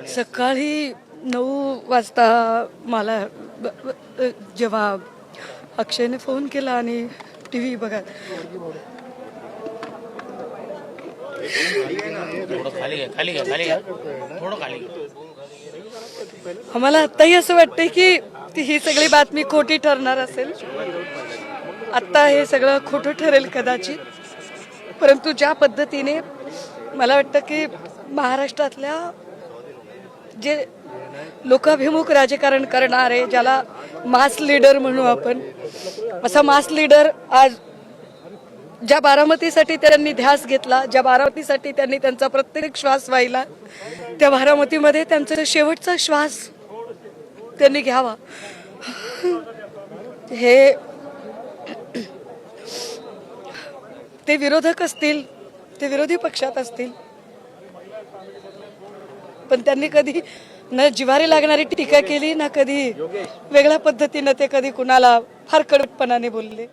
सकाळी 9 वाजता मला जेव्हा अक्षयने फोन केला आणि टीव्ही बघा आम्हाला आत्ताही असं वाटतंय की ही सगळी बातमी खोटी ठरणार असेल. आत्ता हे सगळं खोटं ठरेल कदाचित, परंतु ज्या पद्धतीने मला वाटतं की महाराष्ट्रातल्या जे लोकाभिमुख राजकारण करणारे, ज्याला मास लीडर म्हणू आपण, असा मास लीडर आज ज्या बारामतीसाठी त्यांनी ध्यास घेतला, ज्या बारामतीसाठी त्यांनी त्यांचा प्रत्येक श्वास वाहिला, त्या बारामतीमध्ये त्यांचा शेवटचा श्वास त्यांनी घ्यावा. हे ते विरोधक असतील, ते विरोधी पक्षात असतील, पण त्यांनी कधी न जिव्हारी लागणारी टीका केली, ना कधी वेगळ्या पद्धतीनं ते कधी कुणाला फार कडकपणाने बोलले.